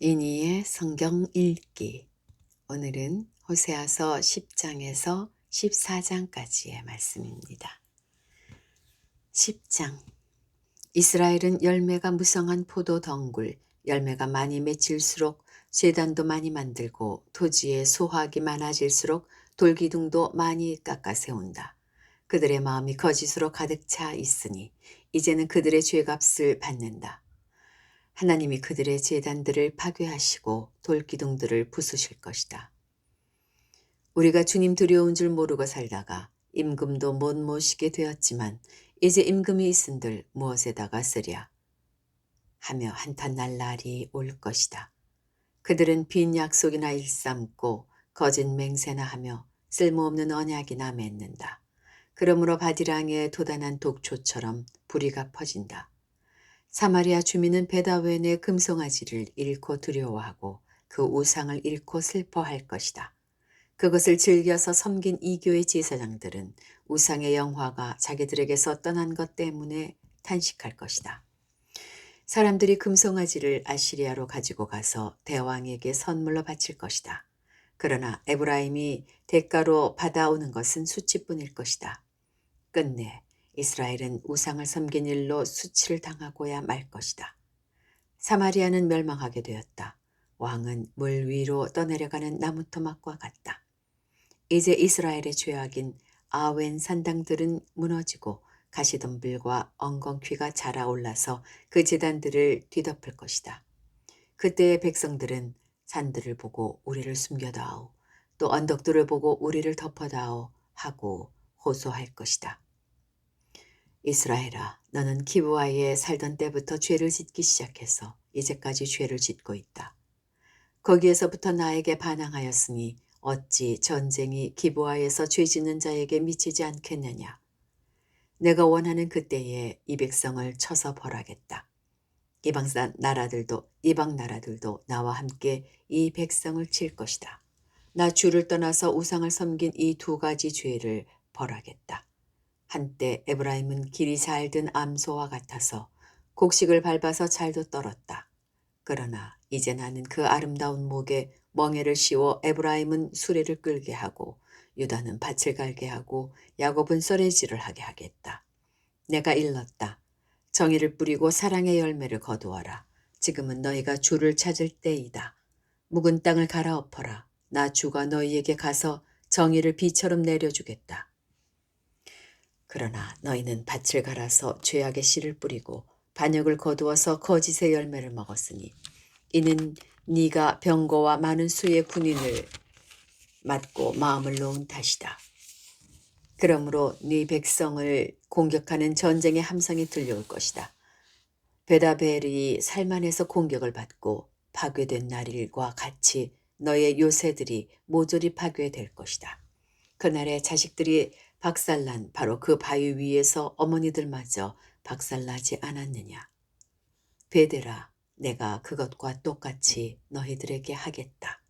이니의 성경 읽기. 오늘은 호세아서 10장에서 14장까지의 말씀입니다. 10장. 이스라엘은 열매가 무성한 포도 덩굴, 열매가 많이 맺힐수록 제단도 많이 만들고 토지에 소화기 많아질수록 돌기둥도 많이 깎아 세운다. 그들의 마음이 거짓으로 가득 차 있으니 이제는 그들의 죄값을 받는다. 하나님이 그들의 제단들을 파괴하시고 돌기둥들을 부수실 것이다. 우리가 주님 두려운 줄 모르고 살다가 임금도 못 모시게 되었지만 이제 임금이 있은들 무엇에다가 쓰랴 하며 한탄 날 날이 올 것이다. 그들은 빈 약속이나 일삼고 거짓 맹세나 하며 쓸모없는 언약이나 맺는다. 그러므로 바디랑의 도단한 독초처럼 불의가 퍼진다. 사마리아 주민은 베다웬의 금송아지를 잃고 두려워하고 그 우상을 잃고 슬퍼할 것이다. 그것을 즐겨서 섬긴 이교의 제사장들은 우상의 영화가 자기들에게서 떠난 것 때문에 탄식할 것이다. 사람들이 금송아지를 아시리아로 가지고 가서 대왕에게 선물로 바칠 것이다. 그러나 에브라임이 대가로 받아오는 것은 수치뿐일 것이다. 끝내 이스라엘은 우상을 섬긴 일로 수치를 당하고야 말 것이다. 사마리아는 멸망하게 되었다. 왕은 물 위로 떠내려가는 나무토막과 같다. 이제 이스라엘의 죄악인 아웬 산당들은 무너지고 가시덤불과 엉겅퀴가 자라올라서 그 제단들을 뒤덮을 것이다. 그때의 백성들은 산들을 보고 우리를 숨겨다오, 또 언덕들을 보고 우리를 덮어다오 하고 호소할 것이다. 이스라엘아, 너는 기브아에 살던 때부터 죄를 짓기 시작해서 이제까지 죄를 짓고 있다. 거기에서부터 나에게 반항하였으니 어찌 전쟁이 기브아에서 죄 짓는 자에게 미치지 않겠느냐. 내가 원하는 그때에 이 백성을 쳐서 벌하겠다. 이방 나라들도 나와 함께 이 백성을 칠 것이다. 나 주를 떠나서 우상을 섬긴 이 두 가지 죄를 벌하겠다. 한때 에브라임은 길이 잘 든 암소와 같아서 곡식을 밟아서 잘도 떨었다. 그러나 이제 나는 그 아름다운 목에 멍에를 씌워 에브라임은 수레를 끌게 하고 유다는 밭을 갈게 하고 야곱은 썰매질을 하게 하겠다. 내가 일렀다. 정의를 뿌리고 사랑의 열매를 거두어라. 지금은 너희가 주를 찾을 때이다. 묵은 땅을 갈아엎어라. 나 주가 너희에게 가서 정의를 비처럼 내려주겠다. 그러나 너희는 밭을 갈아서 죄악의 씨를 뿌리고 반역을 거두어서 거짓의 열매를 먹었으니 이는 네가 병거와 많은 수의 군인을 맞고 마음을 놓은 탓이다. 그러므로 네 백성을 공격하는 전쟁의 함성이 들려올 것이다. 베다벨이 살만해서 공격을 받고 파괴된 날일과 같이 너의 요새들이 모조리 파괴될 것이다. 그날에 자식들이 박살난 바로 그 바위 위에서 어머니들마저 박살나지 않았느냐. 베델아, 내가 그것과 똑같이 너희들에게 하겠다.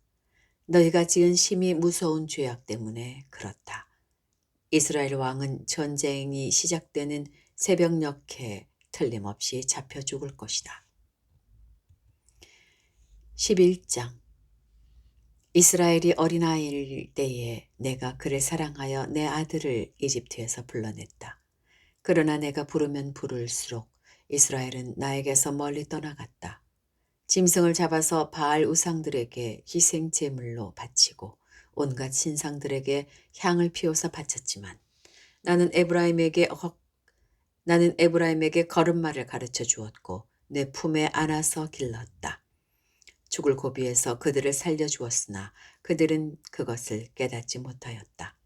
너희가 지은 심히 무서운 죄악 때문에 그렇다. 이스라엘 왕은 전쟁이 시작되는 새벽녘에 틀림없이 잡혀 죽을 것이다. 11장. 이스라엘이 어린아이일 때에 내가 그를 사랑하여 내 아들을 이집트에서 불러냈다. 그러나 내가 부르면 부를수록 이스라엘은 나에게서 멀리 떠나갔다. 짐승을 잡아서 바알 우상들에게 희생 제물로 바치고 온갖 신상들에게 향을 피워서 바쳤지만 나는 에브라임에게 걸음마를 가르쳐 주었고 내 품에 안아서 길렀다. 죽을 고비에서 그들을 살려주었으나 그들은 그것을 깨닫지 못하였다.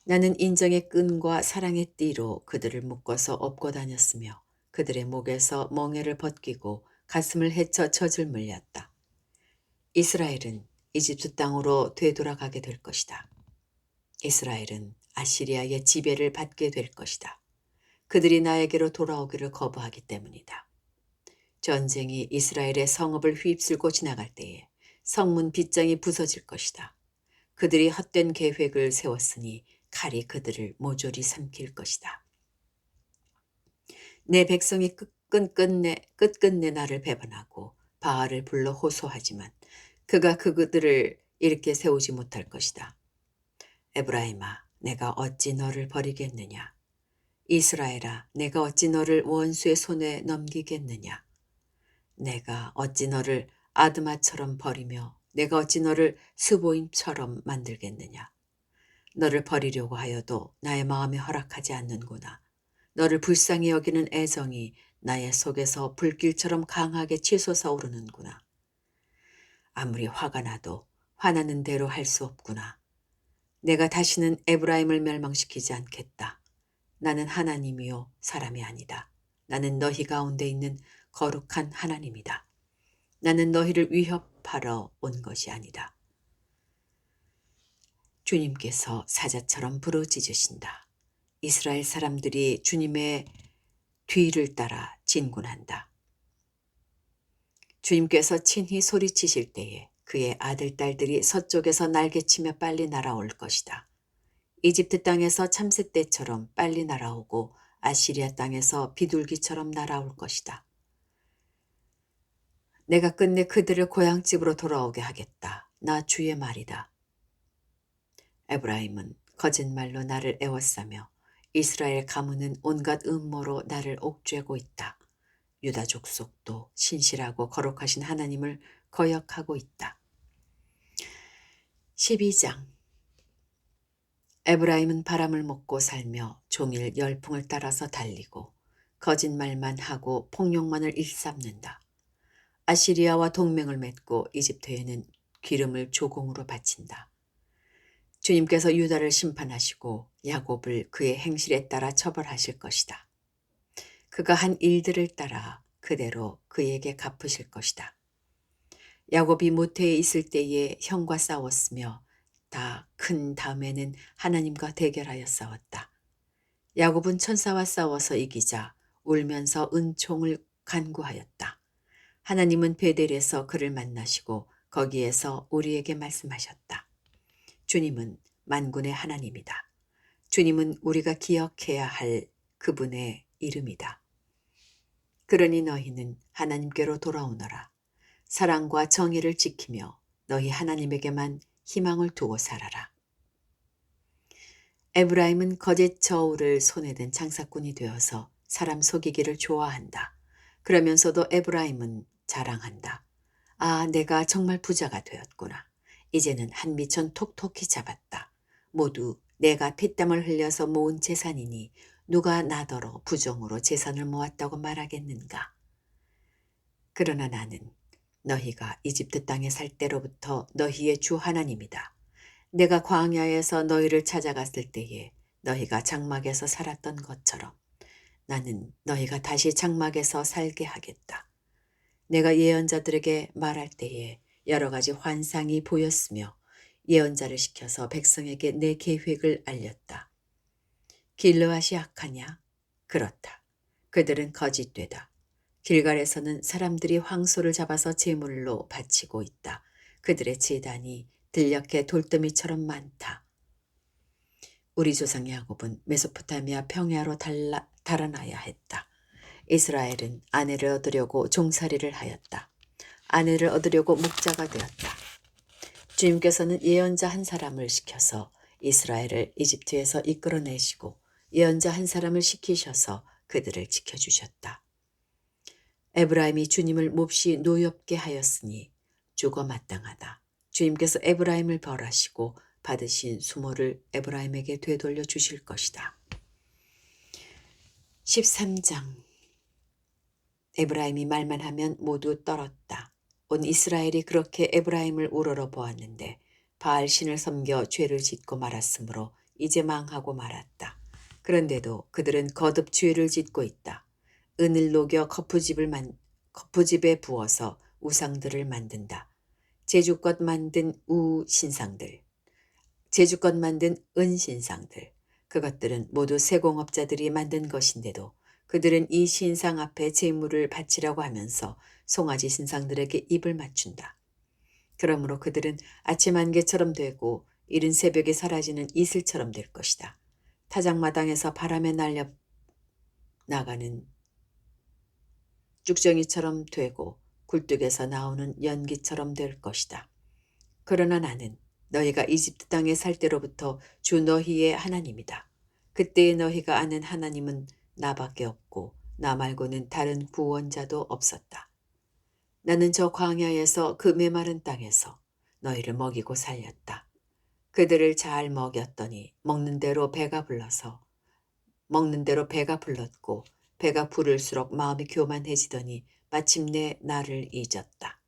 나는 인정의 끈과 사랑의 띠로 그들을 묶어서 업고 다녔으며 그들의 목에서 멍에를 벗기고 가슴을 헤쳐 젖을 물렸다. 이스라엘은 이집트 땅으로 되돌아가게 될 것이다. 이스라엘은 아시리아의 지배를 받게 될 것이다. 그들이 나에게로 돌아오기를 거부하기 때문이다. 전쟁이 이스라엘의 성읍을 휩쓸고 지나갈 때에 성문 빗장이 부서질 것이다. 그들이 헛된 계획을 세웠으니 칼이 그들을 모조리 삼킬 것이다. 내 백성이 끝끝내 나를 배반하고 바알을 불러 호소하지만 그가 그들을 일으켜 세우지 못할 것이다. 에브라임아, 내가 어찌 너를 버리겠느냐? 이스라엘아, 내가 어찌 너를 원수의 손에 넘기겠느냐? 내가 어찌 너를 아드마처럼 버리며 내가 어찌 너를 스보임처럼 만들겠느냐? 너를 버리려고 하여도 나의 마음이 허락하지 않는구나. 너를 불쌍히 여기는 애정이 나의 속에서 불길처럼 강하게 치솟아 오르는구나. 아무리 화가 나도 화나는 대로 할 수 없구나. 내가 다시는 에브라임을 멸망시키지 않겠다. 나는 하나님이요 사람이 아니다. 나는 너희 가운데 있는 거룩한 하나님이다. 나는 너희를 위협하러 온 것이 아니다. 주님께서 사자처럼 부르짖으신다. 이스라엘 사람들이 주님의 뒤를 따라 진군한다. 주님께서 친히 소리치실 때에 그의 아들, 딸들이 서쪽에서 날개치며 빨리 날아올 것이다. 이집트 땅에서 참새 떼처럼 빨리 날아오고 아시리아 땅에서 비둘기처럼 날아올 것이다. 내가 끝내 그들을 고향집으로 돌아오게 하겠다. 나 주의 말이다. 에브라임은 거짓말로 나를 애워싸며 이스라엘 가문은 온갖 음모로 나를 옥죄고 있다. 유다 족속도 신실하고 거룩하신 하나님을 거역하고 있다. 12장 에브라임은 바람을 먹고 살며 종일 열풍을 따라서 달리고 거짓말만 하고 폭력만을 일삼는다. 아시리아와 동맹을 맺고 이집트에는 기름을 조공으로 바친다. 주님께서 유다를 심판하시고 야곱을 그의 행실에 따라 처벌하실 것이다. 그가 한 일들을 따라 그대로 그에게 갚으실 것이다. 야곱이 모태에 있을 때에 형과 싸웠으며 다 큰 다음에는 하나님과 대결하여 싸웠다. 야곱은 천사와 싸워서 이기자 울면서 은총을 간구하였다. 하나님은 베델에서 그를 만나시고 거기에서 우리에게 말씀하셨다. 주님은 만군의 하나님이다. 주님은 우리가 기억해야 할 그분의 이름이다. 그러니 너희는 하나님께로 돌아오너라. 사랑과 정의를 지키며 너희 하나님에게만 희망을 두고 살아라. 에브라임은 거짓 저울을 손에 든 장사꾼이 되어서 사람 속이기를 좋아한다. 그러면서도 에브라임은 자랑한다. 아, 내가 정말 부자가 되었구나. 이제는 한 미천 톡톡히 잡았다. 모두 내가 피땀을 흘려서 모은 재산이니 누가 나더러 부정으로 재산을 모았다고 말하겠는가. 그러나 나는 너희가 이집트 땅에 살 때로부터 너희의 주 하나님이다. 내가 광야에서 너희를 찾아갔을 때에 너희가 장막에서 살았던 것처럼 나는 너희가 다시 장막에서 살게 하겠다. 내가 예언자들에게 말할 때에 여러 가지 환상이 보였으며 예언자를 시켜서 백성에게 내 계획을 알렸다. 길르앗이 악하냐? 그렇다. 그들은 거짓되다. 길갈에서는 사람들이 황소를 잡아서 제물로 바치고 있다. 그들의 제단이 들녘의 돌더미처럼 많다. 우리 조상 야곱은 메소포타미아 평야로 달아나야 했다. 이스라엘은 아내를 얻으려고 종살이를 하였다. 아내를 얻으려고 목자가 되었다. 주님께서는 예언자 한 사람을 시켜서 이스라엘을 이집트에서 이끌어내시고 예언자 한 사람을 시키셔서 그들을 지켜주셨다. 에브라임이 주님을 몹시 노엽게 하였으니 죽어 마땅하다. 주님께서 에브라임을 벌하시고 받으신 수모를 에브라임에게 되돌려 주실 것이다. 13장 에브라임이 말만 하면 모두 떨었다. 온 이스라엘이 그렇게 에브라임을 우러러 보았는데 바알 신을 섬겨 죄를 짓고 말았으므로 이제 망하고 말았다. 그런데도 그들은 거듭 죄를 짓고 있다. 은을 녹여 거푸집에 부어서 우상들을 만든다. 제주껏 만든 제주껏 만든 은신상들. 그것들은 모두 세공업자들이 만든 것인데도 그들은 이 신상 앞에 제물을 바치라고 하면서 송아지 신상들에게 입을 맞춘다. 그러므로 그들은 아침 안개처럼 되고 이른 새벽에 사라지는 이슬처럼 될 것이다. 타작마당에서 바람에 날려 나가는 쭉정이처럼 되고 굴뚝에서 나오는 연기처럼 될 것이다. 그러나 나는 너희가 이집트 땅에 살 때로부터 주 너희의 하나님이다. 그때의 너희가 아는 하나님은 나밖에 없고 나 말고는 다른 구원자도 없었다. 나는 저 광야에서 그 메마른 땅에서 너희를 먹이고 살렸다. 그들을 잘 먹였더니 먹는 대로 배가 불렀고 배가 부를수록 마음이 교만해지더니 마침내 나를 잊었다.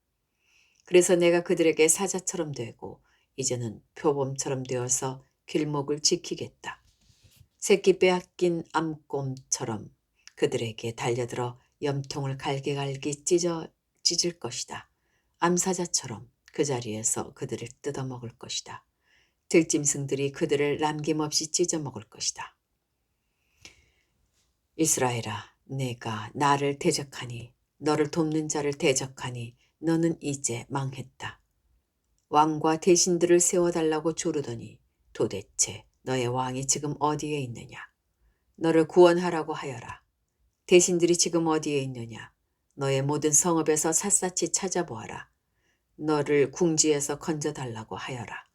그래서 내가 그들에게 사자처럼 되고 이제는 표범처럼 되어서 길목을 지키겠다. 새끼 빼앗긴 암곰처럼 그들에게 달려들어 염통을 갈기갈기 찢을 것이다. 암사자처럼 그 자리에서 그들을 뜯어먹을 것이다. 들짐승들이 그들을 남김없이 찢어먹을 것이다. 이스라엘아, 내가 나를 대적하니 너를 돕는 자를 대적하니 너는 이제 망했다. 왕과 대신들을 세워달라고 조르더니 도대체 너의 왕이 지금 어디에 있느냐? 너를 구원하라고 하여라. 대신들이 지금 어디에 있느냐? 너의 모든 성읍에서 샅샅이 찾아보아라. 너를 궁지에서 건져달라고 하여라.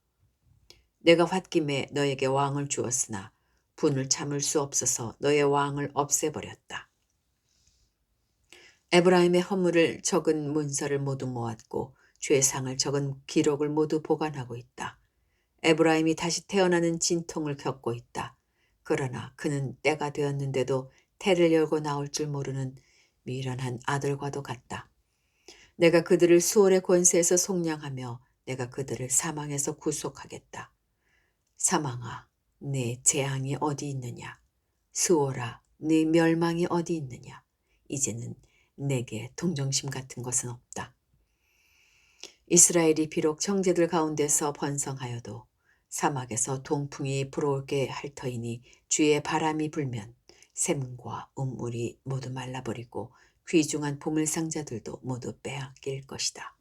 내가 홧김에 너에게 왕을 주었으나 분을 참을 수 없어서 너의 왕을 없애버렸다. 에브라임의 허물을 적은 문서를 모두 모았고 죄상을 적은 기록을 모두 보관하고 있다. 에브라임이 다시 태어나는 진통을 겪고 있다. 그러나 그는 때가 되었는데도 태를 열고 나올 줄 모르는 미련한 아들과도 같다. 내가 그들을 수월의 권세에서 속량하며 내가 그들을 사망에서 구속하겠다. 사망아, 내 재앙이 어디 있느냐? 수월아, 네 멸망이 어디 있느냐? 이제는 내게 동정심 같은 것은 없다. 이스라엘이 비록 형제들 가운데서 번성하여도 사막에서 동풍이 불어오게 할 터이니 주의 바람이 불면 샘과 우물이 모두 말라버리고 귀중한 보물상자들도 모두 빼앗길 것이다.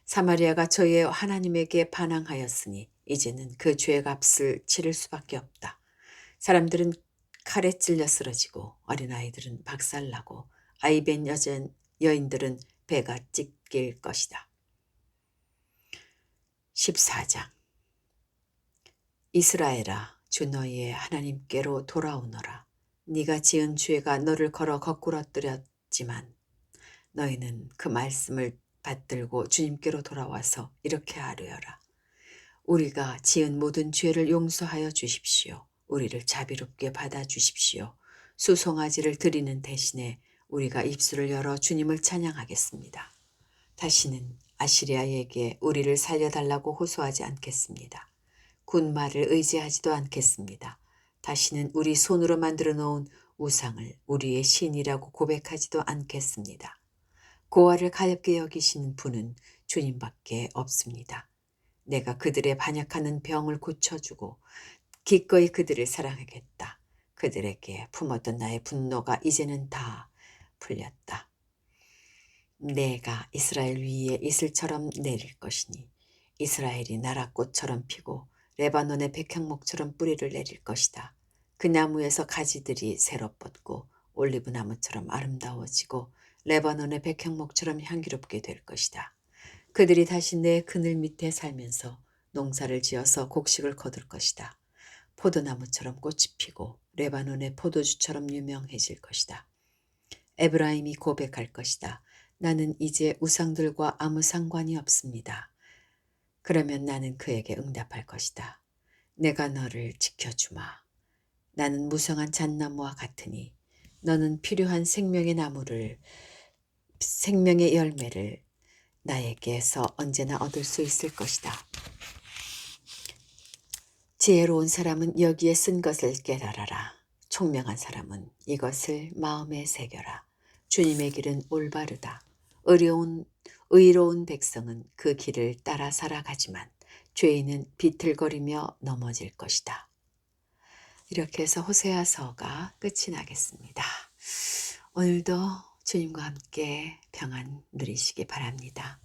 사마리아가 저의 하나님에게 반항하였으니 이제는 그 죄값을 치를 수밖에 없다. 사람들은 칼에 찔려 쓰러지고 어린아이들은 박살나고 아이벤 여인들은 배가 찢길 것이다. 14장 이스라엘아, 주 너희의 하나님께로 돌아오너라. 네가 지은 죄가 너를 걸어 거꾸러뜨렸지만 너희는 그 말씀을 받들고 주님께로 돌아와서 이렇게 아뢰어라. 우리가 지은 모든 죄를 용서하여 주십시오. 우리를 자비롭게 받아주십시오. 수송아지를 드리는 대신에 우리가 입술을 열어 주님을 찬양하겠습니다. 다시는 아시리아에게 우리를 살려달라고 호소하지 않겠습니다. 군말을 의지하지도 않겠습니다. 다시는 우리 손으로 만들어 놓은 우상을 우리의 신이라고 고백하지도 않겠습니다. 고아를 가볍게 여기시는 분은 주님밖에 없습니다. 내가 그들의 반역하는 병을 고쳐주고 기꺼이 그들을 사랑하겠다. 그들에게 품었던 나의 분노가 이제는 다 풀렸다. 내가 이스라엘 위에 이슬처럼 내릴 것이니 이스라엘이 나라꽃처럼 피고 레바논의 백향목처럼 뿌리를 내릴 것이다. 그 나무에서 가지들이 새로 뻗고 올리브나무처럼 아름다워지고 레바논의 백향목처럼 향기롭게 될 것이다. 그들이 다시 내 그늘 밑에 살면서 농사를 지어서 곡식을 거둘 것이다. 포도나무처럼 꽃이 피고 레바논의 포도주처럼 유명해질 것이다. 에브라임이 고백할 것이다. 나는 이제 우상들과 아무 상관이 없습니다. 그러면 나는 그에게 응답할 것이다. 내가 너를 지켜주마. 나는 무성한 잣나무와 같으니 너는 필요한 생명의 열매를 나에게서 언제나 얻을 수 있을 것이다. 지혜로운 사람은 여기에 쓴 것을 깨달아라. 총명한 사람은 이것을 마음에 새겨라. 주님의 길은 올바르다. 의로운 백성은 그 길을 따라 살아가지만 죄인은 비틀거리며 넘어질 것이다. 이렇게 해서 호세아서가 끝이 나겠습니다. 오늘도 주님과 함께 평안 누리시기 바랍니다.